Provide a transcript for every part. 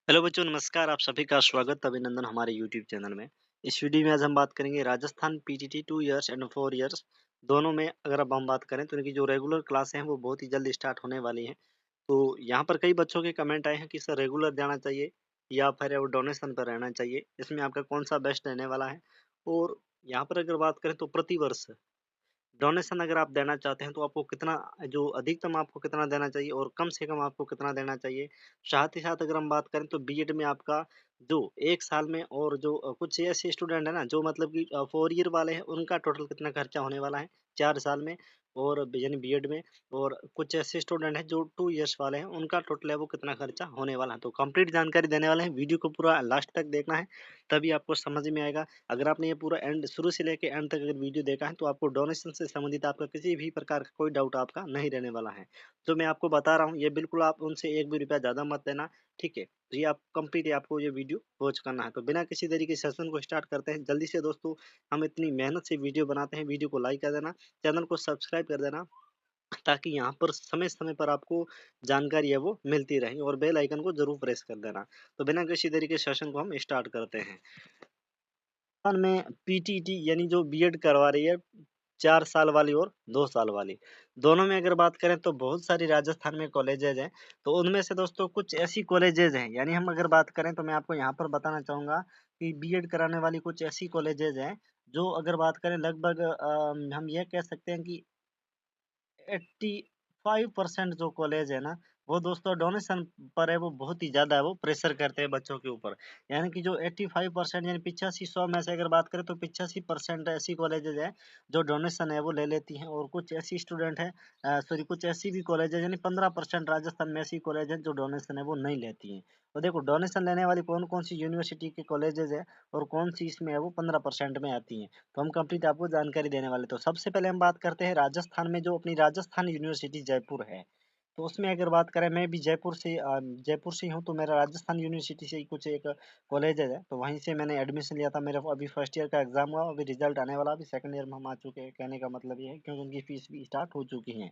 Hello बच्चों, नमस्कार। आप सभी का स्वागत अभिनंदन हमारे यूट्यूब चैनल में। इस वीडियो में आज हम बात करेंगे Rajasthan PTT 2 years and 4 years दोनों में अगर अब हम बात करें तो इनकी जो रेगुलर क्लास हैं वो बहुत ही जल्द स्टार्ट होने वाली हैं। तो यहाँ पर कई बच्चों के कमेंट आए हैं कि सर रेगुलर जाना चाहिए या फिर वो डोनेशन पर रहना चाहिए। इसमें आपका कौन-सा बेस्ट रहने वाला है? और यहाँ पर अगर बात करें तो प्रतिवर्ष डोनेशन अगर आप देना चाहते हैं तो आपको कितना जो अधिकतम आपको कितना देना चाहिए और कम से कम आपको कितना देना चाहिए? साथ ही साथ अगर हम बात करें तो बीएड में आपका जो 1 साल में और जो कुछ ऐसे स्टूडेंट हैं ना जो मतलब कि 4 ईयर वाले हैं उनका टोटल कितना खर्चा होने वाला है 4 साल में और यानी बीएड में और कुछ ऐसे स्टूडेंट हैं जो 2 इयर्स वाले हैं उनका टोटल है वो कितना खर्चा होने वाला है। तो कंप्लीट जानकारी देने वाले हैं, वीडियो को पूरा लास्ट तक देखना है तभी आपको समझ में आएगा। अगर आपने ये पूरा एंड शुरू से लेके एंड तक अगर वीडियो देखा है तो आपको डोनेशन से संबंधित आपका किसी भी प्रकार का कोई डाउट आपका नहीं रहने वाला है। तो मैं आपको बता रहा हूँ ये बिल्कुल आप उनसे 1 भी रुपया ज़्यादा मत लेना, ठीक है? तो ये आप कंप्लीट आपको ये वीडियो वॉच करना है। तो बिना किसी देरी के सेशन को स्टार्ट करते हैं। जल्दी से दोस्तों हम इतनी मेहनत से वीडियो बनाते हैं, वीडियो को लाइक कर देना, चैनल को सब्सक्राइब कर देना ताकि यहाँ पर समय-समय पर आपको जानकारी है वो मिलती रहे और बेल आइकन को ज़रूर प्रेस कर देना। तो बिना किसी देरी के सेशन को हम स्टार्ट करते हैं। राजस्थान में पीटीटी यानी जो बीएड करवा रही है 4 साल वाली और 2 साल वाली। दोनों में अगर बात करें तो बहुत सारी राजस्थान में कॉलेजेज़ हैं। तो उनमें से दोस्तों कुछ ऐसी कॉलेजेज़ हैं यानी हम अगर बात करें तो मैं आपको यहाँ पर बताना चाहूँगा कि बीएड कराने वाली कुछ ऐसी कॉलेजेज़ हैं जो अगर बात करें लगभग हम ये कह सकते हैं कि 85% जो कॉलेज है ना, वो दोस्तों डोनेशन पर है वो बहुत ही ज़्यादा वो प्रेशर करते हैं बच्चों के ऊपर। यानी कि जो 85% यानी 85-100 में से अगर बात करें तो 85% ऐसी कॉलेजेज़ हैं जो डोनेशन है वो ले लेती हैं और कुछ ऐसी स्टूडेंट हैं सॉरी कुछ ऐसी भी कॉलेज है यानी 15% राजस्थान में ऐसी कॉलेज है जो डोनेशन है वो नहीं लेती हैं। तो देखो डोनेशन लेने वाली कौन-कौन सी यूनिवर्सिटी के कॉलेजेज़ हैं और कौन-सी इसमें है वो 15% में आती हैं। तो हम कंप्लीट आपको जानकारी देने वाले। तो सबसे पहले हम बात करते हैं राजस्थान में जो अपनी राजस्थान यूनिवर्सिटी जयपुर है। तो उसमें अगर बात करें मैं भी जयपुर से ही हूँ तो मेरा राजस्थान यूनिवर्सिटी से ही कुछ एक कॉलेज है। तो वहीं से मैंने एडमिशन लिया था। मेरा अभी फर्स्ट ईयर का एग्ज़ाम हुआ, अभी रिज़ल्ट आने वाला, अभी सेकंड ईयर में हम आ चुके हैं। कहने का मतलब ये है क्योंकि उनकी फीस भी स्टार्ट हो चुकी है।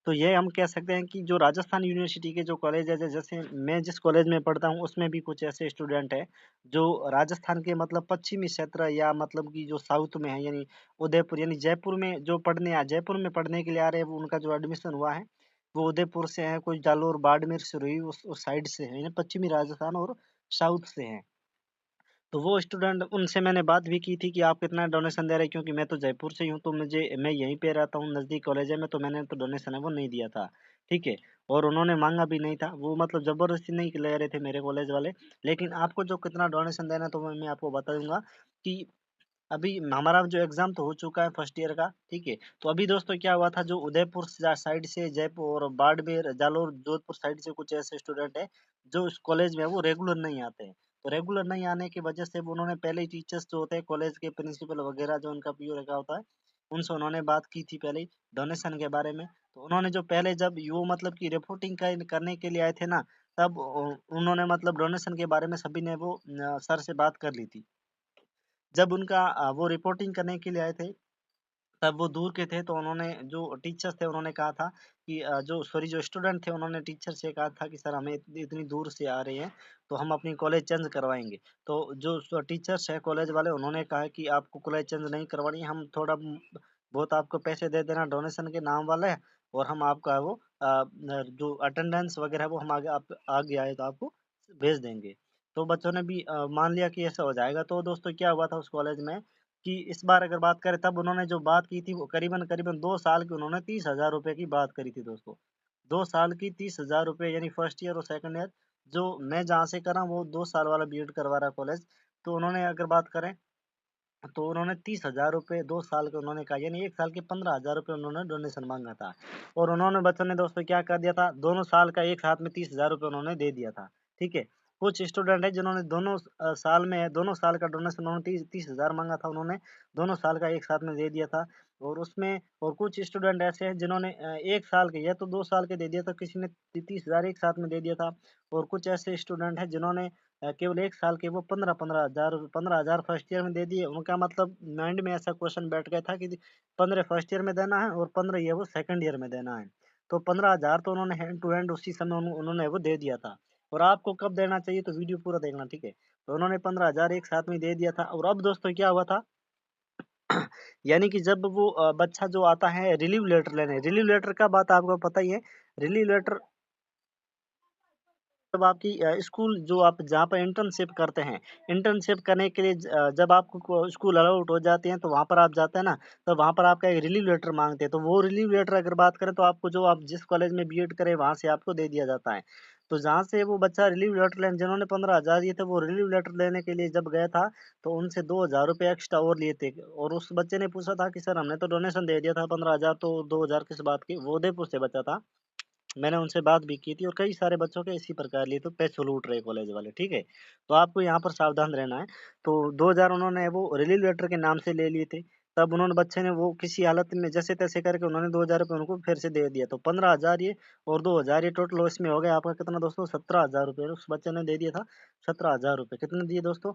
तो ये हम कह सकते हैं कि जो राजस्थान यूनिवर्सिटी के जो कॉलेज है जैसे मैं जिस कॉलेज में पढ़ता हूँ उसमें भी कुछ ऐसे स्टूडेंट हैं जो राजस्थान के मतलब पश्चिमी क्षेत्र या मतलब कि जो साउथ में है यानी उदयपुर यानी जयपुर में पढ़ने के लिए आ रहे हैं वो उनका जो एडमिशन हुआ है वो उदयपुर से है, कोई जालोर बाड़मेर सिरोही उस साइड से है यानी पश्चिमी राजस्थान और साउथ से है। तो वो स्टूडेंट उनसे मैंने बात भी की थी कि आप कितना डोनेशन दे रहे हैं क्योंकि मैं तो जयपुर से ही हूँ, तो मैं यहीं पे रहता हूँ, नज़दीक कॉलेज है में, तो मैंने तो डोनेशन है वो नहीं दिया था, ठीक है? और उन्होंने माँगा भी नहीं था, वो मतलब ज़बरदस्ती नहीं ले रहे थे मेरे कॉलेज वाले। लेकिन आपको जो कितना डोनेशन देना है तो मैं आपको बता दूँगा कि अभी हमारा जो एग्ज़ाम तो हो चुका है फर्स्ट ईयर का, ठीक है? तो अभी दोस्तों क्या हुआ था जो उदयपुर साइड से जयपुर और बाड़मेर, जालोर, जोधपुर साइड से कुछ ऐसे स्टूडेंट हैं, जो इस कॉलेज में है वो रेगुलर नहीं आते हैं। तो रेगुलर नहीं आने की वजह से वो उन्होंने पहले ही टीचर्स जो होते हैं कॉलेज के प्रिंसिपल वगैरह जो उनका पीओ रखा होता है, उनसे उन्होंने बात की थी पहले ही डोनेशन के बारे में। तो उन्होंने जो पहले जब वो मतलब कि रिपोर्टिंग करने के लिए आए थे ना, तब उन्होंने मतलब डोनेशन के बारे में सभी ने वो सर से बात कर ली थी। जब उनका वो रिपोर्टिंग करने के लिए आए थे, तब वो दूर के थे तो उन्होंने जो टीचर्स थे उन्होंने कहा था कि जो स्टूडेंट थे उन्होंने टीचर से कहा था कि सर हमें इतनी इतनी दूर से आ रहे हैं, तो हम अपनी कॉलेज चेंज करवाएँगे। तो जो टीचर्स हैं कॉलेज वाले उन्होंने कहा कि आपको कॉलेज चेंज नहीं करवानी है, हम थोड़ा बहुत आपको पैसे दे देना डोनेशन के नाम वाले और हम आपका वो जो अटेंडेंस वगैरह है वो हम आगे आए तो आपको भेज देंगे। तो बच्चों ने भी मान लिया कि ऐसा हो जाएगा। तो दोस्तों क्या हुआ था उस कॉलेज में कि इस बार अगर बात करें तब उन्होंने जो बात की थी वो करीबन-करीबन 2 साल की उन्होंने 30,000 रुपए की बात करी थी दोस्तों। 2 साल की 30,000 रुपए यानी फर्स्ट ईयर और सेकंड ईयर जो मैं जहाँ से कर रहा हूँ वो 2 साल वाला बीएड करवा रहा है कॉलेज। तो उन्होंने अगर बात करें तो उन्होंने 30,000 रुपए 2 साल के उन्होंने कहा यानी 1 साल के 15,000 रुपए उन्होंने डोनेशन माँगा था। और उन्होंने बच्चों ने दोस्तों क्या कर दिया था, दोनों साल का एक साथ में 30,000 रुपए उन्होंने दे दिया था, ठीक है? कुछ स्टूडेंट हैं जिन्होंने दोनों साल का डोनेशन उन्होंने 30,000 माँगा था उन्होंने, दोनों साल का एक साथ में दे दिया था। और कुछ स्टूडेंट ऐसे हैं जिन्होंने 1 साल के या तो 2 साल के दे दिया था, किसी ने 30,000 एक साथ में दे दिया था। और कुछ ऐसे स्टूडेंट हैं जिन्होंने केवल 1 साल के वो 15,000 फर्स्ट ईयर में दे दिए। उनका मतलब माइंड में ऐसा क्वेश्चन बैठ गया था कि 15 फर्स्ट ईयर में देना है और 15 ये वो सेकंड ईयर में देना है। तो 15,000 तो उन्होंने हैंड टू हैंड उसी समय उन्होंने वो दे दिया था। और आपको कब देना चाहिए तो वीडियो पूरा देखना, ठीक है। तो उन्होंने 15,000 एक साथ में दे दिया था। और अब दोस्तों क्या हुआ था यानी कि जब वो बच्चा जो आता है रिलीव लेटर लेने, रिलीव लेटर का बात आपको पता ही है। रिलीव लेटर जब आपकी स्कूल जो आप जहाँ पर इंटर्नशिप करते हैं, इंटर्नशिप करने के लिए जब आपको स्कूल अलाउड हो जाते हैं तो वहाँ पर आप जाते हैं ना, तो वहाँ पर आपका एक रिलीव लेटर मांगते हैं। तो वो रिलीव लेटर अगर बात करें तो आपको जो आप जिस कॉलेज में बीएड करें वहाँ से आपको दे दिया जाता है। तो जहाँ से वो बच्चा रिलीव लेटर लेने, जिन्होंने 15,000 दिए थे वो रिलीव लेटर लेने के लिए जब गया था, तो उनसे 2,000 रुपये एक्स्ट्रा और लिए थे। और उस बच्चे ने पूछा था कि सर हमने तो डोनेशन दे दिया था 15,000, तो 2,000 किस बात की। वो उदयपुर से बच्चा था। मैंने उनसे बात भी की थी और कई सारे बच्चों के इसी प्रकार लिए तो पैसे लूट रहे कॉलेज वाले, ठीक है। तो आपको यहाँ पर सावधान रहना है। तो 2000 उन्होंने वो रिलीव लेटर के नाम से ले लिए थे। तब उन्होंने बच्चे ने वो किसी हालत में जैसे तैसे करके उन्होंने 2000 रुपये उनको फिर से दे दिया। तो 15,000 ये और 2000 ये टोटल इसमें हो गया आपका कितना दोस्तों, 17,000 रुपये उस बच्चे ने दे दिया था। 17,000 रुपये कितने दिए दोस्तों,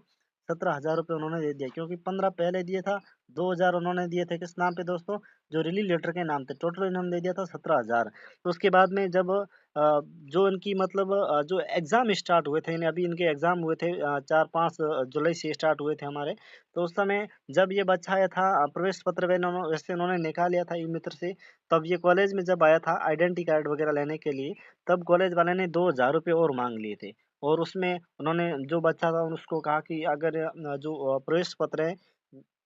17,000 रुपये उन्होंने दे दिया, क्योंकि 15 पहले दिए था। 2000 उन्होंने दिए थे किस नाम पे दोस्तों, जो रिलीव लेटर के नाम थे। टोटल इन्होंने दे दिया था 17,000। तो उसके बाद में जब जो इनकी मतलब जो एग्ज़ाम स्टार्ट हुए थे, अभी इनके एग्ज़ाम हुए थे 4-5 जुलाई से स्टार्ट हुए थे हमारे। तो उस समय जब ये बच्चा आया था प्रवेश पत्र वैसे उन्होंने निकाल लिया था ई-मित्र से। तब ये कॉलेज में जब आया था आइडेंटिटी कार्ड वग़ैरह लेने के लिए, तब कॉलेज वाले ने 2,000 रुपए और माँग लिए थे। और उसमें उन्होंने जो बच्चा था उसको कहा कि अगर जो प्रवेश पत्र है,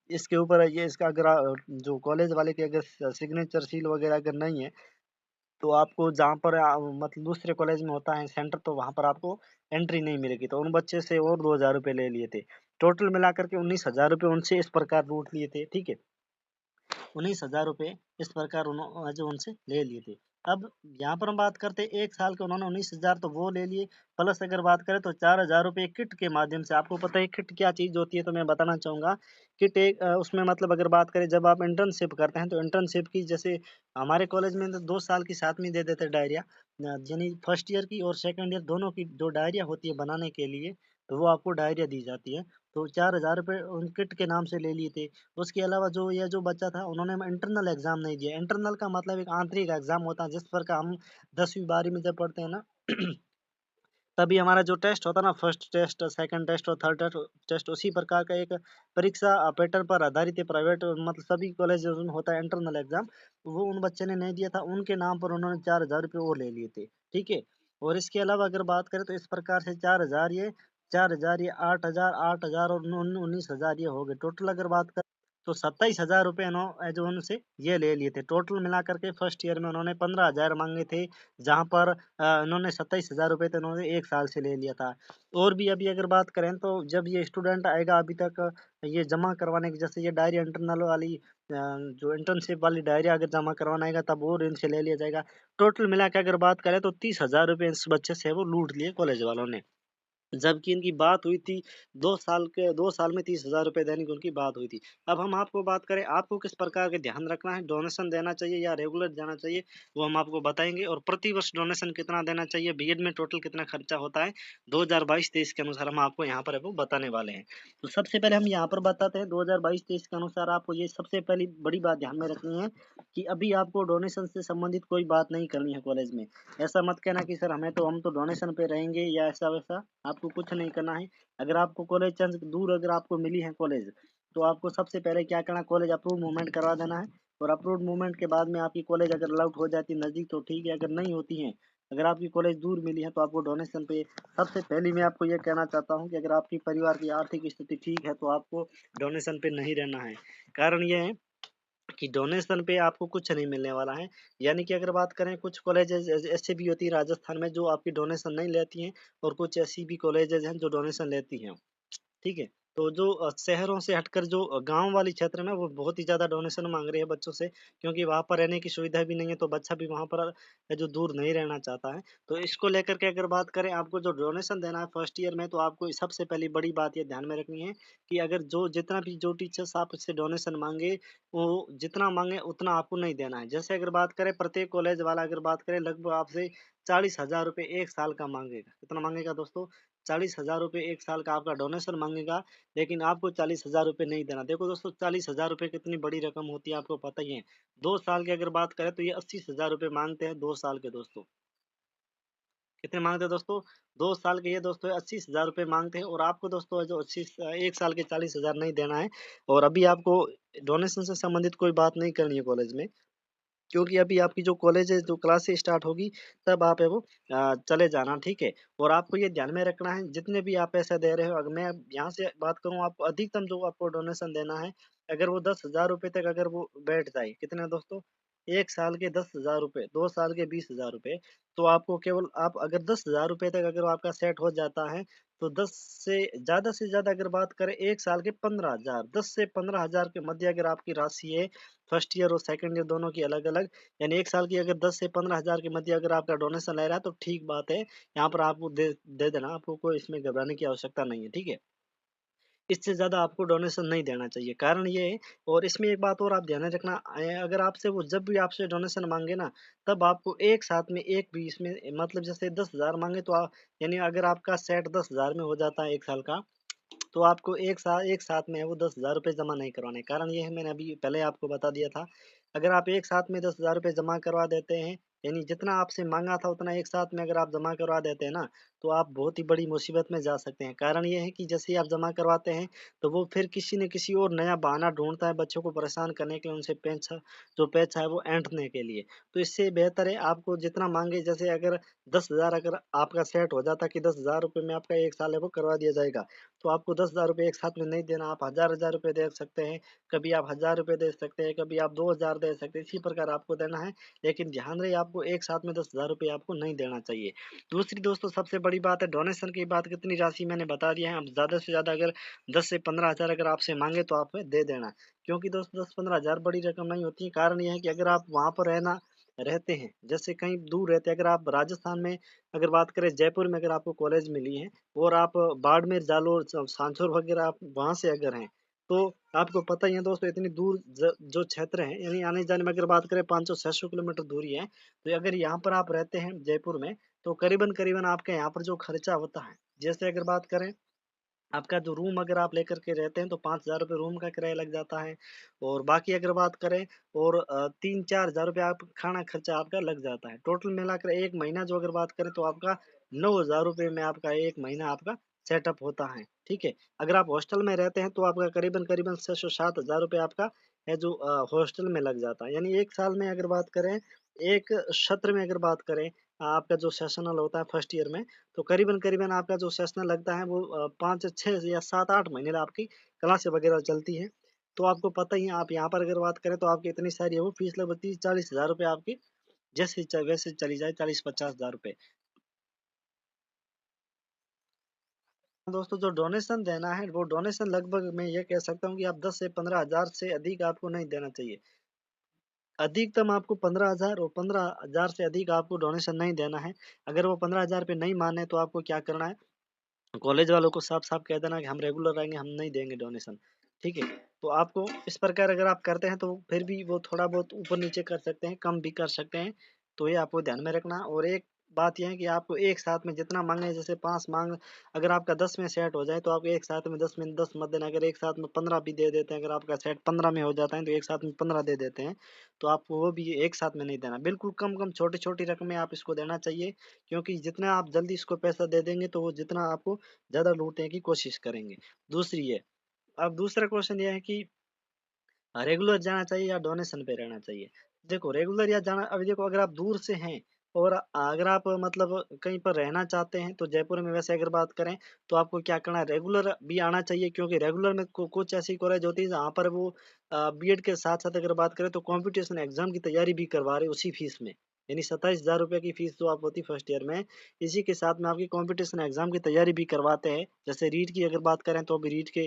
इसके ऊपर ये इसका अगर जो कॉलेज वाले के अगर सिग्नेचर सील वग़ैरह अगर नहीं है, तो आपको जहाँ पर मतलब दूसरे कॉलेज में होता है सेंटर, तो वहाँ पर आपको एंट्री नहीं मिलेगी। तो उन बच्चे से और 2,000 रुपए ले लिए थे। टोटल मिलाकर के 19,000 रुपए उनसे इस प्रकार लूट लिए थे, ठीक है। 19,000 रुपए इस प्रकार जो उनसे ले लिए थे। अब यहाँ पर हम बात करते हैं 1 साल के, उन्होंने 19,000 तो वो ले लिए, प्लस अगर बात करें तो 4,000 रुपए किट के माध्यम से। आपको पता है किट क्या चीज़ होती है, तो मैं बताना चाहूँगा। किट एक उसमें मतलब अगर बात करें जब आप इंटर्नशिप करते हैं, तो इंटर्नशिप की जैसे हमारे कॉलेज में तो 2 साल की साथ में दे देते हैं डायरिया। यानी फर्स्ट ईयर की और सेकंड ईयर दोनों की जो डायरिया होती है बनाने के लिए, तो वो आपको डायरिया दी जाती है। तो 4,000 रुपए उन किट के नाम से ले लिए थे। उसके अलावा जो ये जो बच्चा था उन्होंने इंटरनल एग्ज़ाम नहीं दिया। इंटरनल का मतलब एक आंतरिक एग्ज़ाम होता है, जिस पर का हम 10वीं 12वीं में जब पढ़ते हैं ना तभी हमारा जो टेस्ट होता है ना, फर्स्ट टेस्ट, सेकंड टेस्ट और थर्ड टेस्ट उसी प्रकार का एक परीक्षा पैटर्न पर आधारित है। प्राइवेट मतलब सभी कॉलेजेस में होता है इंटरनल एग्ज़ाम। वो उन बच्चे ने नहीं दिया था, उनके नाम पर उन्होंने 4,000 रुपए और ले लिए थे, ठीक है? और इसके अलावा अगर बात करें तो इस प्रकार से 4,000 ये 8,000 8,000 और 19,000 ये हो गए। टोटल अगर बात करें तो 27,000 रुपए जो उनसे ये ले लिए थे। टोटल मिलाकर के फर्स्ट ईयर में उन्होंने 15,000 माँगे थे, जहाँ पर उन्होंने 27,000 रुपए तो उन्होंने 1 साल से ले लिया था। और भी अभी अगर बात करें तो जब ये स्टूडेंट आएगा अभी तक ये जमा करवाने की, जैसे ये डायरी इंटरनल वाली जो इंटर्नशिप वाली डायरी अगर जमा करवाना आएगा तब और इनसे ले लिया जाएगा। टोटल मिला के अगर बात करें तो 30,000 रुपए इस बच्चे से वो लूट लिए कॉलेज वालों ने। जबकि इनकी बात हुई थी 2 साल में 30,000 रुपए देने की उनकी बात हुई थी। अब हम आपको बात करें, आपको किस प्रकार के ध्यान रखना है, डोनेशन देना चाहिए या रेगुलर देना चाहिए, वो हम आपको बताएँगे। और प्रति वर्ष डोनेशन कितना देना चाहिए, बीएड में टोटल कितना खर्चा होता है, 2022-23 के अनुसार हम आपको यहाँ पर है वो बताने वाले हैं। तो सबसे पहले हम यहाँ पर बताते हैं 2022-23 के अनुसार आपको ये सबसे पहली बड़ी बात ध्यान में रखनी है कि अभी आपको डोनेशन से संबंधित कोई बात नहीं करनी है कॉलेज में। ऐसा मत कहना कि सर हम तो डोनेशन पे रहेंगे या ऐसा-वैसा, आपको कुछ नहीं करना है। अगर आपको कॉलेज चंद दूर अगर आपको मिली है कॉलेज, तो आपको सबसे पहले क्या करना है, कॉलेज अप्रूव्ड मूवमेंट करवा देना है। और अप्रूव्ड मूवमेंट के बाद में आपकी कॉलेज अगर अलॉट हो जाती है नज़दीक तो ठीक है, अगर नहीं होती है, अगर आपकी कॉलेज दूर मिली है तो आपको डोनेशन पे सबसे पहले मैं आपको ये कहना चाहता हूँ कि अगर आपकी परिवार की आर्थिक स्थिति ठीक है तो आपको डोनेशन पे नहीं रहना है। कारण ये है कि डोनेशन पे आपको कुछ नहीं मिलने वाला है। यानी कि अगर बात करें कुछ कॉलेजेज़ ऐसे भी होती है राजस्थान में जो आपकी डोनेशन नहीं लेती हैं, और कुछ ऐसी भी कॉलेजेज़ हैं जो डोनेशन लेती हैं। ठीक है? तो जो शहरों से हटकर जो गाँव वाली क्षेत्र है ना, वो बहुत ही ज़्यादा डोनेशन माँग रहे हैं बच्चों से, क्योंकि वहाँ पर रहने की सुविधा भी नहीं है, तो बच्चा भी वहाँ पर जो दूर नहीं रहना चाहता है। तो इसको लेकर के अगर बात करें, आपको जो डोनेशन देना है फर्स्ट ईयर में, तो आपको सबसे पहली बड़ी बात ये ध्यान में रखनी है कि अगर जो जितना भी जो टीचर्स आपसे डोनेशन माँगे, वो जितना माँगे उतना आपको नहीं देना है। जैसे अगर बात करें प्रत्येक कॉलेज वाला अगर बात करें लगभग आपसे 40,000 रुपए 1 साल का माँगेगा। कितना माँगेगा दोस्तों? 40,000 रुपए 1 साल का आपका डोनेशन माँगेगा, लेकिन आपको 40,000 रुपए नहीं देना। देखो दोस्तों 40,000 रुपए कितनी बड़ी रकम होती है आपको पता ही है। 2 साल की अगर बात करें तो ये 80,000 रुपए माँगते हैं 2 साल के दोस्तों। कितने मांगते हैं दोस्तों? 2 साल के ये दोस्तों 80,000 रुपए मांगते हैं और आपको दोस्तों जो 1 साल के 40,000 नहीं देना है और अभी आपको डोनेशन से संबंधित कोई बात नहीं करनी है कॉलेज में। क्योंकि अभी आपकी जो कॉलेज है, जो क्लासेस स्टार्ट होगी, तब आप है वो चले जाना, ठीक है? और आपको ये ध्यान में रखना है, जितने भी आप पैसे दे रहे हो, अगर मैं यहाँ से बात करूँ, आपको अधिकतम जो आपको डोनेशन देना है, अगर वो 10,000 रुपए तक अगर वो बैठ जाए, कितने दोस्तों? 1 साल के 10,000 रुपए, 2 साल के 20,000 रुपए, तो आपको केवल आप अगर 10,000 रुपए तक अगर आपका सेट हो जाता है, तो 10 से ज़्यादा अगर बात करें, 1 साल के 15,000, 10 से 15,000 के मध्य अगर आपकी राशि है, फर्स्ट ईयर और सेकंड ईयर दोनों की अलग-अलग, यानी 1 साल की अगर 10 से 15,000 के मध्य अगर आपका डोनेशन ले रहा है तो ठीक बात है। यहाँ पर आपको दे देना, आपको कोई इसमें घबराने की आवश्यकता नहीं है, ठीक है? इससे ज़्यादा आपको डोनेशन नहीं देना चाहिए। कारण ये है और इसमें एक बात और आप ध्यान में रखना अगर आपसे वो जब भी आपसे डोनेशन माँगे ना, तब आपको एक साथ में एक भी इसमें मतलब जैसे 10,000 माँगे तो यानी अगर आपका सेट 10,000 में हो जाता है 1 साल का, तो आपको एक साथ में है वो 10,000 रुपए जमा नहीं करवाने। कारण ये है मैंने अभी पहले आपको बता दिया था, अगर आप एक साथ में 10,000 रुपए जमा करवा देते हैं, यानी जितना आपसे माँगा था उतना एक साथ में अगर आप जमा करवा देते हैं ना, तो आप बहुत ही बड़ी मुसीबत में जा सकते हैं। कारण ये है कि जैसे ही आप जमा करवाते हैं, तो वो फिर किसी न किसी और नया बहाना ढूँढता है बच्चों को परेशान करने के लिए, उनसे पैसा है वो ऐंठने के लिए। तो इससे बेहतर है आपको जितना माँगे, जैसे अगर 10,000 अगर आपका सेट हो जाता कि 10,000 रुपए में आपका 1 साल है वो करवा दिया जाएगा। तो आपको 10,000 रुपए एक साथ में नहीं देना, आप हज़ार-हज़ार रुपए दे सकते हैं, कभी आप हज़ार रुपए दे सकते हैं, कभी आप 2,000 दे सकते हैं, इसी प्रकार आपको देना है। लेकिन ध्यान रहे आपको एक साथ में 10,000 रुपए आपको नहीं देना चाहिए। दूसरी दोस्तों सबसे बड़ी बात है डोनेशन की बात, कितनी राशि मैंने बता दिया है, अब ज़्यादा से ज़्यादा अगर 10 से 15,000 अगर आपसे माँगे तो आप दे देना। क्योंकि दोस्तों 10-15,000 बड़ी रकम नहीं होती है, कारण ये है कि अगर आप वहाँ पर रहते हैं, जैसे कहीं दूर रहते हैं, अगर आप राजस्थान में अगर बात करें, जयपुर में अगर आपको कॉलेज मिली है और आप बाड़मेर, जालोर, सांचौर वगैरह आप वहाँ से अगर हैं, तो आपको पता ही है दोस्तों इतनी दूर जो क्षेत्र हैं, यानी आने-जाने में अगर बात करें 500-600 किलोमीटर दूरी है, तो अगर यहाँ पर आप रहते हैं जयपुर में, तो करीबन-करीबन आपके यहाँ पर जो खर्चा होता है, जैसे अगर बात करें आपका जो रूम अगर आप लेकर के रहते हैं तो 5,000 रुपए रूम का किराया लग जाता है और बाकी अगर बात करें और 3-4 हज़ार रुपए आप खाना खर्चा आपका लग जाता है। टोटल मिलाकर 1 महीना जो अगर बात करें तो आपका 9,000 रुपए में आपका 1 महीना आपका सेटअप होता है, ठीक है? अगर आप हॉस्टल में रहते हैं तो आपका करीबन-करीबन 6 से 7 हज़ार रुपए आपका है जो हॉस्टल में लग जाता है। यानी 1 साल में अगर बात करें, एक सत्र में अगर बात करें, आपका जो सेशनल होता है फर्स्ट ईयर में, तो करीबन-करीबन आपका जो सेशनल लगता है वो 5 6 या 7-8 महीने आपकी क्लासें वगैरह चलती हैं। तो आपको पता ही है, आप यहाँ पर अगर बात करें तो आपकी इतनी सारी है वो फीस लगभग 30-40 हज़ार रुपए आपकी जैसे वैसे चली जाए, 40-50 हज़ार रुपए। दोस्तों जो डोनेशन देना है, वो डोनेशन लगभग मैं ये कह सकता हूँ कि आप 10 से 15 हज़ार से अधिक आपको नहीं देना चाहिए। अधिकतम आपको 15,000 और 15,000 से अधिक आपको डोनेशन नहीं देना है। अगर वो 15,000 पे नहीं माने तो आपको क्या करना है, कॉलेज वालों को साफ-साफ कह देना कि हम रेगुलर आएँगे, हम नहीं देंगे डोनेशन, ठीक है? तो आपको इस प्रकार अगर आप करते हैं तो फिर भी वो थोड़ा बहुत ऊपर-नीचे कर सकते हैं, कम भी कर सकते हैं, तो ये आपको ध्यान में रखना है और एक बात ये है कि आपको एक साथ में जितना माँगे, जैसे 5 माँग अगर आपका 10 में सेट हो जाए तो आप एक साथ में 10 मत देना, अगर एक साथ में 15 भी दे देते हैं, अगर आपका सेट 15 में हो जाता है तो एक साथ में 15 दे देते हैं, तो आपको वो भी एक साथ में नहीं देना। बिल्कुल कम-कम, छोटी-छोटी रकमें आप इसको देना चाहिए, क्योंकि जितना आप जल्दी इसको पैसा दे देंगे तो वो जितना आपको ज़्यादा लूटने की कोशिश करेंगे। दूसरी ये, अब दूसरा क्वेश्चन ये है कि रेगुलर जाना चाहिए या डोनेशन पे रहना चाहिए? देखो रेगुलर या जाना, अभी देखो अगर आप दूर से हैं और अगर आप मतलब कहीं पर रहना चाहते हैं तो जयपुर में वैसे अगर बात करें तो आपको क्या करना है, रेगुलर भी आना चाहिए, क्योंकि रेगुलर में कुछ ऐसी कॉलेज होती है जहाँ पर वो बीएड के साथ-साथ अगर बात करें तो कॉम्पिटिशन एग्ज़ाम की तैयारी भी करवा रहे हैं उसी फीस में। यानी 27,000 रुपए की फीस जो आप होती है फर्स्ट ईयर में, इसी के साथ में आपकी कॉम्पिटिशन एग्ज़ाम की तैयारी भी करवाते हैं। जैसे रीट की अगर बात करें तो अभी रीट के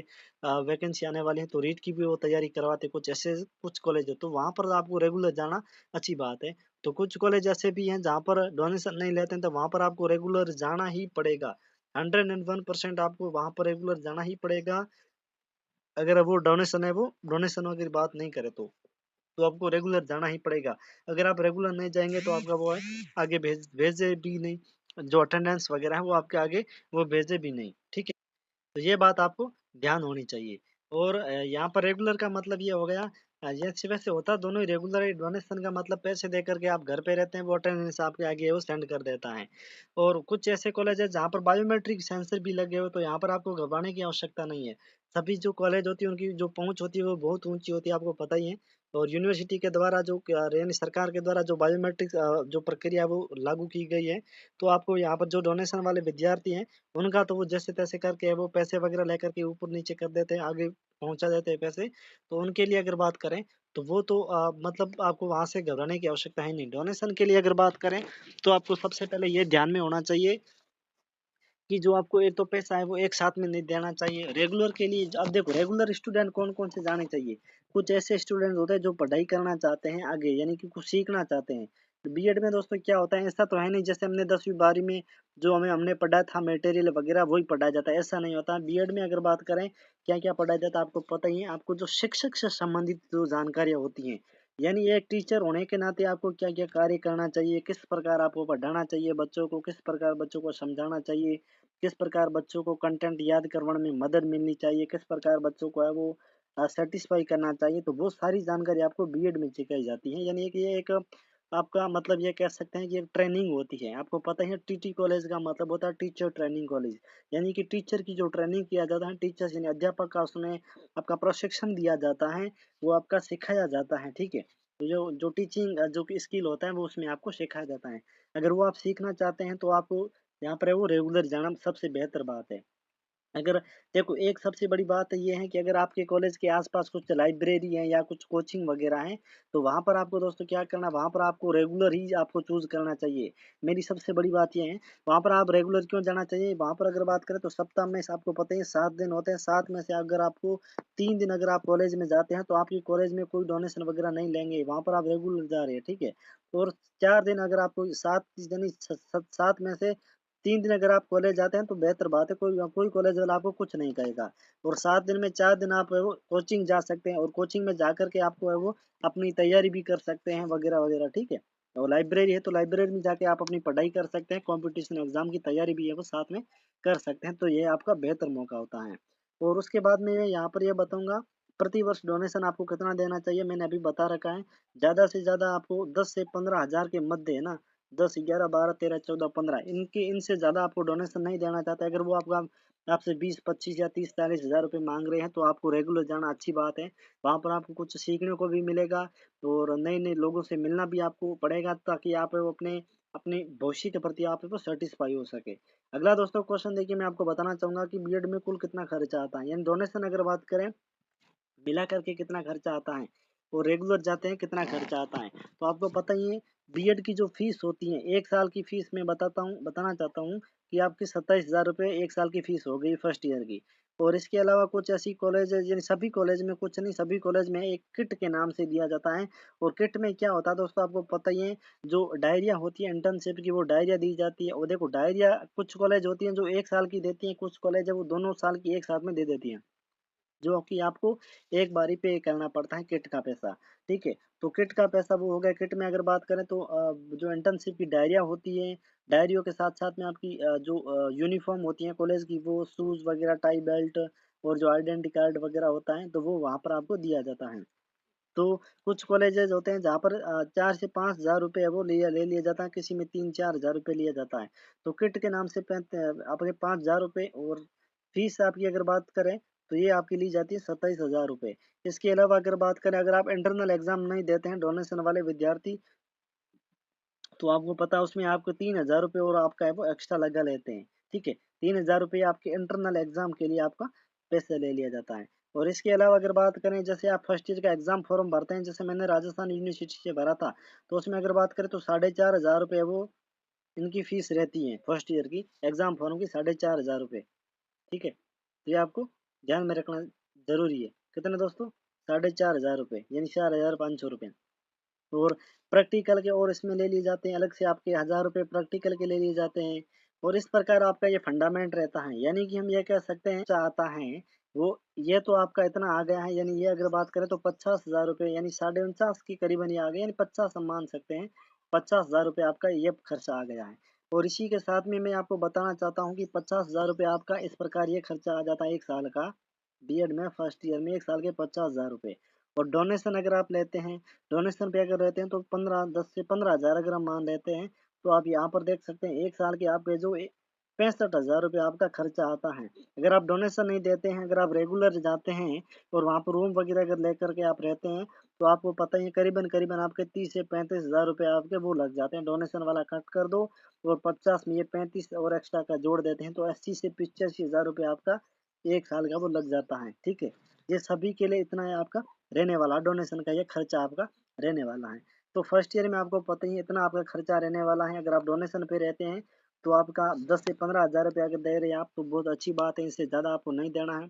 वैकेंसी आने वाली है तो रीट की भी वो तैयारी करवाते हैं, कुछ ऐसे कुछ कॉलेज है तो वहाँ पर आपको रेगुलर जाना अच्छी बात है। तो कुछ कॉलेज ऐसे भी हैं जहाँ पर डोनेशन नहीं लेते हैं तो वहाँ पर आपको रेगुलर जाना ही पड़ेगा। 101% आपको वहाँ पर रेगुलर जाना ही पड़ेगा। अगर वो डोनेशन है, वो डोनेशनों की बात नहीं करें तो आपको रेगुलर जाना ही पड़ेगा। अगर आप रेगुलर नहीं जाएँगे तो आपका वो है आगे भेजे भी नहीं, जो अटेंडेंस वगैरह है वो आपके आगे वो भेजे भी नहीं, ठीक है? तो ये बात आपको ध्यान होनी चाहिए और यहाँ पर रेगुलर का मतलब ये हो गया हाँ, ये अच्छी वैसे होता दोनों ही रेगुलर है। डोनेशन का मतलब पैसे दे करके आप घर पे रहते हैं, वो अटेंडेंस आपके आगे वो सेंड कर देता है। और कुछ ऐसे कॉलेज है जहाँ पर बायोमेट्रिक सेंसर भी लगे हुए, तो यहाँ पर आपको घबराने की आवश्यकता नहीं है। सभी जो कॉलेज होती है उनकी जो पहुँच होती है वो बहुत ऊँची होती है, आपको पता ही है। और यूनिवर्सिटी के द्वारा जो यानी सरकार के द्वारा जो बायोमेट्रिक जो प्रक्रिया है वो लागू की गई है। तो आपको यहाँ पर जो डोनेशन वाले विद्यार्थी हैं, उनका तो वो जैसे-तैसे करके वो पैसे वगैरह लेकर के ऊपर-नीचे कर देते हैं, आगे पहुँचा देते हैं पैसे। तो उनके लिए अगर बात करें तो वो तो मतलब आपको वहाँ से घबराने की आवश्यकता है नहीं। डोनेशन के लिए अगर बात करें तो आपको सबसे पहले ये ध्यान में होना चाहिए कि जो आपको एक तो पैसा है वो एक साथ में नहीं देना चाहिए। रेगुलर के लिए अब देखो रेगुलर स्टूडेंट कौन-कौन से जाने चाहिए। कुछ ऐसे स्टूडेंट होते हैं जो पढ़ाई करना चाहते हैं आगे यानी कि कुछ सीखना चाहते हैं। तो बीएड में दोस्तों क्या होता है ऐसा तो है नहीं जैसे हमने 10वीं 12वीं में जो हमने पढ़ा था मटेरियल वगैरह वही पढ़ाया जाता है, ऐसा नहीं होता। बीएड में अगर बात करें क्या-क्या पढ़ाया जाता है आपको पता ही है। आपको जो शिक्षक से संबंधित जो जानकारियाँ होती हैं, यानी एक टीचर होने के नाते आपको क्या-क्या कार्य करना चाहिए, किस प्रकार आपको पढ़ाना चाहिए बच्चों को, किस प्रकार बच्चों को समझाना चाहिए, किस प्रकार बच्चों को कंटेंट याद करवाने में मदद मिलनी चाहिए, किस प्रकार बच्चों को है वो सैटिस्फाई करना चाहिए, तो वो सारी जानकारी आपको बीएड में सिखाई जाती है। यानी कि ये एक आपका मतलब ये कह सकते हैं कि एक ट्रेनिंग होती है। आपको पता ही है टीटी कॉलेज का मतलब होता है टीचर ट्रेनिंग कॉलेज, यानी कि टीचर की जो ट्रेनिंग किया जाता है, टीचर्स यानी अध्यापक का उसमें आपका प्रशिक्षण दिया जाता है, वो आपका सिखाया जाता है, ठीक है? तो जो टीचिंग जो कि स्किल होता है वो उसमें आपको सिखाया जाता है। अगर वो आप सीखना चाहते हैं तो आप यहाँ पर है वो रेगुलर जाना सबसे बेहतर बात है। अगर देखो एक सबसे बड़ी बात ये है कि अगर आपके कॉलेज के आस-पास कुछ लाइब्रेरी है या कुछ कोचिंग वगैरह है, तो वहाँ पर आपको दोस्तों क्या करना वहाँ पर आपको रेगुलर ही आपको चूज़ करना चाहिए। मेरी सबसे बड़ी बात ये है, वहाँ पर आप रेगुलर क्यों जाना चाहिए? वहाँ पर अगर बात करें तो सप्ताह में आपको पता ही है 7 दिन होते हैं, 7 में से अगर आपको 3 दिन अगर आप कॉलेज में जाते हैं, तो आपके कॉलेज में कोई डोनेशन वगैरह नहीं लेंगे, वहाँ पर आप रेगुलर जा रहे हैं, ठीक है? और 4 दिन अगर आपको 7 यानी स स 7 में से 3 दिन अगर आप कॉलेज जाते हैं तो बेहतर बात है, कोई कॉलेज वाला आपको कुछ नहीं कहेगा। और 7 दिन में 4 दिन आप है वो कोचिंग जा सकते हैं और कोचिंग में जाकर के आपको है वो अपनी तैयारी भी कर सकते हैं वगैरह-वगैरह, ठीक है? और लाइब्रेरी है तो लाइब्रेरी में जाके आप अपनी पढ़ाई कर सकते हैं, कॉम्पिटिशन एग्ज़ाम की तैयारी भी है वो साथ में कर सकते हैं, तो ये आपका बेहतर मौका होता है। और उसके बाद मैं यहाँ पर ये बताऊँगा, प्रति वर्ष डोनेशन आपको कितना देना चाहिए मैंने अभी बता रखा है। ज़्यादा से ज़्यादा आपको 10 से 15 हज़ार के मध्य है ना, 10, 11, 12, 13, 14, 15 इनसे ज़्यादा आपको डोनेशन नहीं देना चाहते। अगर वो आपका आपसे 20, 25 या 30, 40 हज़ार रुपए माँग रहे हैं, तो आपको रेगुलर जाना अच्छी बात है। वहाँ पर आपको कुछ सीखने को भी मिलेगा और नए-नए लोगों से मिलना भी आपको पड़ेगा ताकि आप वो अपने अपने भविष्य के प्रति आप वो सैटिस्फाई हो सके। अगला दोस्तों क्वेश्चन देखिए मैं आपको बताना चाहूँगा कि बीएड में कुल कितना खर्चा आता है? यानी डोनेशन अगर बात करें मिला करके कितना खर्चा आता है और रेगुलर जाते हैं कितना खर्चा आता है। तो आपको पता ही है बीएड की जो फीस होती है 1 साल की फीस मैं बताना चाहता हूँ कि आपकी 27,000 रुपए 1 साल की फीस हो गई फर्स्ट ईयर की। और इसके अलावा कुछ ऐसी कॉलेज है यानी सभी कॉलेज में कुछ नहीं सभी कॉलेज में एक किट के नाम से दिया जाता है। और किट में क्या होता है दोस्तों आपको पता ही है जो डायरिया होती है इंटर्नशिप की वो डायरिया दी जाती है। और देखो डायरिया कुछ कॉलेज होती हैं जो 1 साल की देती हैं, कुछ कॉलेज है वो दोनों साल की एक साथ में दे देती हैं। जो कि आपको एक बारी पे करना पड़ता है किट का पैसा, ठीक है? तो किट का पैसा वो हो गया, किट में अगर बात करें तो जो इंटर्नशिप की डायरियाँ होती हैं, डायरियों के साथ-साथ में आपकी जो यूनिफ़ॉर्म होती है कॉलेज की वो शूज़ वगैरह, टाई बेल्ट और जो आइडेंटिटी कार्ड वगैरह होता है, तो वो वहाँ पर आपको दिया जाता है। तो कुछ कॉलेजेस होते हैं जहाँ पर 4 से 5,000 रुपए वो ले लिया जाता है, किसी में 3-4 हज़ार रुपए लिया जाता है। तो किट के नाम से आपके 5,000 रुपए और फीस आपकी अगर बात करें, तो ये आपकी ली जाती है 27,000 रुपए। इसके अलावा अगर बात करें अगर आप इंटरनल एग्ज़ाम नहीं देते हैं डोनेशन वाले विद्यार्थी, तो आपको पता है उसमें आपको 3,000 रुपए और आपका है वो एक्स्ट्रा लगा लेते हैं, ठीक है? 3,000 रुपए आपके इंटरनल एग्ज़ाम के लिए आपका पैसे ले लिया जाता है। और इसके अलावा अगर बात करें जैसे आप फर्स्ट ईयर का एग्ज़ाम फ़ॉर्म भरते हैं, जैसे मैंने राजस्थान यूनिवर्सिटी से भरा था, तो उसमें अगर बात करें तो 4,500 रुपए वो इनकी फ़ीस रहती है फर्स्ट ईयर की, एग्ज़ाम फ़ॉर्म की 4,500 रुपए, ठीक है? तो ये आपको ध्यान में रखना ज़रूरी है। कितने दोस्तों? 4,500 रुपए यानी 4,500 रुपए। और प्रैक्टिकल के और इसमें ले लिए जाते हैं, अलग से आपके 1000 रुपए प्रैक्टिकल के ले लिए जाते हैं। और इस प्रकार आपका ये फंडामेंट रहता है, यानी कि हम ये कह सकते हैं जो आता है वो ये तो आपका इतना आ गया है, यानी ये अगर बात करें तो 50,000 रुपए यानी 49 के करीबन ये आ गया, यानी 50 हम मान सकते हैं। 50,000 रुपए आपका ये खर्चा आ गया है। और इसी के साथ में मैं आपको बताना चाहता हूँ कि 50,000 रुपए आपका इस प्रकार ये खर्चा आ जाता है 1 साल का, बीएड में फर्स्ट ईयर में 1 साल के 50,000 रुपए। और डोनेशन अगर आप लेते हैं, डोनेशन पे अगर रहते हैं तो 10 से 15,000 अगर हम मान लेते हैं, तो आप यहाँ पर देख सकते हैं 1 साल के आपके जो 65,000 रुपये आपका खर्चा आता है। अगर आप डोनेशन नहीं देते हैं, अगर आप रेगुलर जाते हैं और वहाँ पर रूम वगैरह अगर लेकर के आप रहते हैं, तो आपको पता ही है करीबन-करीबन आपके 30 से 35,000 रुपये आपके वो लग जाते हैं। डोनेशन वाला कट कर दो और 50 में ये 35 और एक्स्ट्रा का जोड़ देते हैं, तो 80 से 85,000 रुपये आपका 1 साल का वो लग जाता है, ठीक है? ये सभी के लिए इतना है आपका रहने वाला, डोनेशन का ये खर्चा आपका रहने वाला है। तो फर्स्ट ईयर में आपको पता ही है इतना आपका खर्चा रहने वाला है। अगर आप डोनेशन पे रहते हैं, तो आपका 10 से 15,000 रुपये अगर दे रहे हैं आप, तो बहुत अच्छी बात है, इससे ज़्यादा आपको नहीं देना है।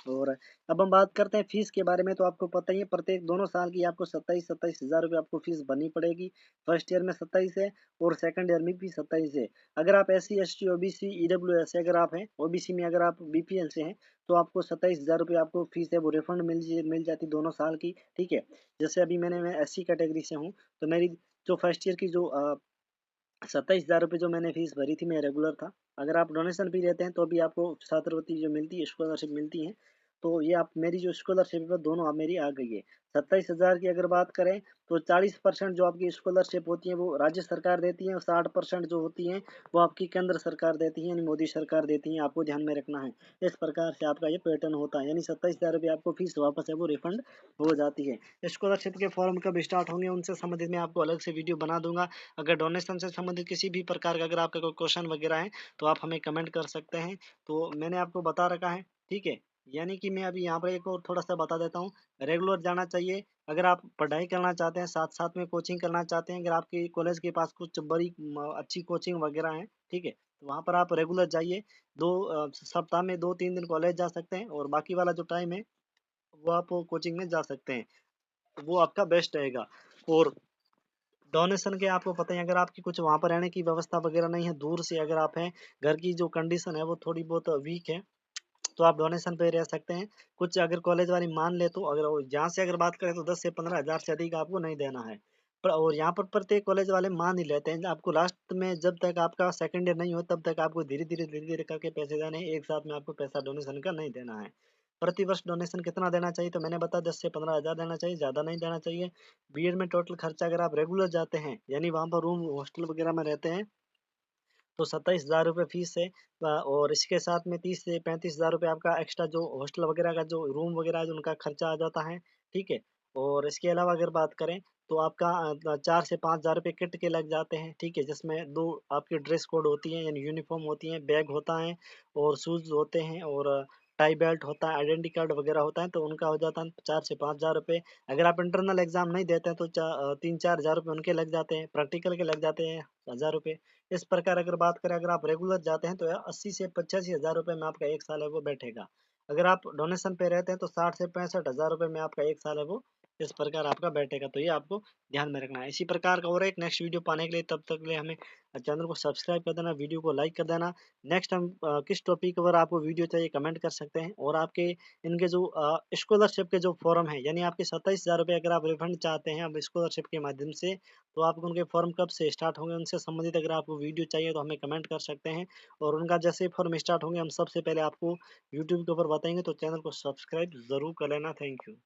और अब हम बात करते हैं फीस के बारे में, तो आपको पता ही है प्रत्येक दोनों साल की आपको 27,000 रुपये आपको फीस भरनी पड़ेगी। फर्स्ट ईयर में 27 है और सेकंड ईयर में भी 27 है। अगर आप एससी, एसटी, ओबीसी, ईडब्ल्यूएस से अगर आप हैं, ओबीसी में अगर आप बीपीएल से हैं, तो आपको 27,000 रुपये आपको फीस है वो रिफंड मिल जाती दोनों साल की, ठीक है। जैसे अभी मैं एससी कैटेगरी से हूँ, तो मेरी जो फर्स्ट ईयर की जो 27,000 रुपये जो मैंने फीस भरी थी, मैं रेगुलर था। अगर आप डोनेशन भी लेते हैं तो भी आपको छात्रवृत्ति जो मिलती है, स्कॉलरशिप मिलती है। तो ये आप मेरी जो स्कॉलरशिप है दोनों आप मेरी आ गई है। 27,000 की अगर बात करें, तो 40% जो आपकी स्कॉलरशिप होती है वो राज्य सरकार देती है और 60% जो होती है वो आपकी केंद्र सरकार देती है, यानी मोदी सरकार देती है। आपको ध्यान में रखना है। इस प्रकार से आपका ये पैटर्न होता है, यानी 27,000 रुपये आपको फीस वापस है वो रिफंड हो जाती है। स्कॉलरशिप के फॉर्म कब स्टार्ट होंगे उनसे संबंधित मैं आपको अलग से वीडियो बना दूंगा। अगर डोनेशन से संबंधित किसी भी प्रकार का अगर आपका कोई क्वेश्चन वगैरह है, तो आप हमें कमेंट कर सकते हैं। तो मैंने आपको बता रखा है, ठीक है। यानी कि मैं अभी यहाँ पर एक और थोड़ा सा बता देता हूँ। रेगुलर जाना चाहिए। अगर आप पढ़ाई करना चाहते हैं, साथ साथ में कोचिंग करना चाहते हैं, अगर आपके कॉलेज के पास कुछ बड़ी अच्छी कोचिंग वगैरह है, ठीक है, तो वहाँ पर आप रेगुलर जाइए। सप्ताह में 2-3 दिन कॉलेज जा सकते हैं और बाकी वाला जो टाइम है वो आप कोचिंग में जा सकते हैं। वो आपका बेस्ट रहेगा। और डोनेशन के आपको पता है, अगर आपकी कुछ वहाँ पर रहने की व्यवस्था वगैरह नहीं है, दूर से अगर आप हैं, घर की जो कंडीशन है वो थोड़ी बहुत वीक है, तो आप डोनेशन पे रह सकते हैं। कुछ अगर कॉलेज वाले मान ले, तो अगर यहाँ से अगर बात करें तो 10 से 15,000 से अधिक आपको नहीं देना है। और यहाँ पर प्रत्येक कॉलेज वाले मान ही लेते हैं। आपको लास्ट में जब तक आपका सेकंड ईयर नहीं हो तब तक आपको धीरे धीरे करके पैसे देने हैं। एक साथ में आपको पैसा डोनेशन का नहीं देना है। प्रति वर्ष डोनेशन कितना देना चाहिए, तो मैंने बताया 10 से 15,000 देना चाहिए, ज़्यादा नहीं देना चाहिए। बीएड में टोटल खर्चा अगर आप रेगुलर जाते हैं, यानी वहाँ पर रूम हॉस्टल वगैरह में रहते हैं, तो 27,000 रुपये फीस है। और इसके साथ में 30 से 35,000 रुपये आपका एक्स्ट्रा जो हॉस्टल वगैरह का जो रूम वगैरह है उनका खर्चा आ जाता है, ठीक है। और इसके अलावा अगर बात करें, तो आपका 4 से 5,000 रुपये किट के लग जाते हैं, ठीक है, जिसमें दो आपकी ड्रेस कोड होती है, यानी यूनिफॉर्म होती है, बैग होता है और शूज़ होते हैं और टाई बेल्ट होता है, आइडेंटिटी कार्ड वगैरह होता है, तो उनका हो जाता है 4 से 5,000 रुपये। अगर आप इंटरनल एग्जाम नहीं देते हैं, तो 3-4 हज़ार रुपये उनके लग जाते हैं, प्रैक्टिकल के लग जाते हैं 1,000 रुपये। इस प्रकार अगर बात करें, अगर आप रेगुलर जाते हैं, तो 80 से 85,000 रुपये में आपका 1 साल है वो बैठेगा। अगर आप डोनेशन पे रहते हैं, तो 60 से 65,000 रुपये में आपका 1 साल है वो इस प्रकार आपका बैठेगा। तो ये आपको ध्यान में रखना है। इसी प्रकार का और एक नेक्स्ट वीडियो पाने के लिए, तब तक के लिए हमें चैनल को सब्सक्राइब कर देना, वीडियो को लाइक कर देना। नेक्स्ट हम किस टॉपिक पर आपको वीडियो चाहिए कमेंट कर सकते हैं। और आपके इनके जो स्कॉलरशिप के जो फॉर्म है, यानी आपके 27,000 रुपये अगर आप रिफंड चाहते हैं अब स्कॉलरशिप के माध्यम से, तो आपको उनके फॉर्म कब से स्टार्ट होंगे उनसे संबंधित अगर आपको वीडियो चाहिए, तो हमें कमेंट कर सकते हैं। और उनका जैसे ही फॉर्म स्टार्ट होंगे, हम सबसे पहले आपको यूट्यूब के ऊपर बताएंगे। तो चैनल को सब्सक्राइब ज़रूर कर लेना। Thank you.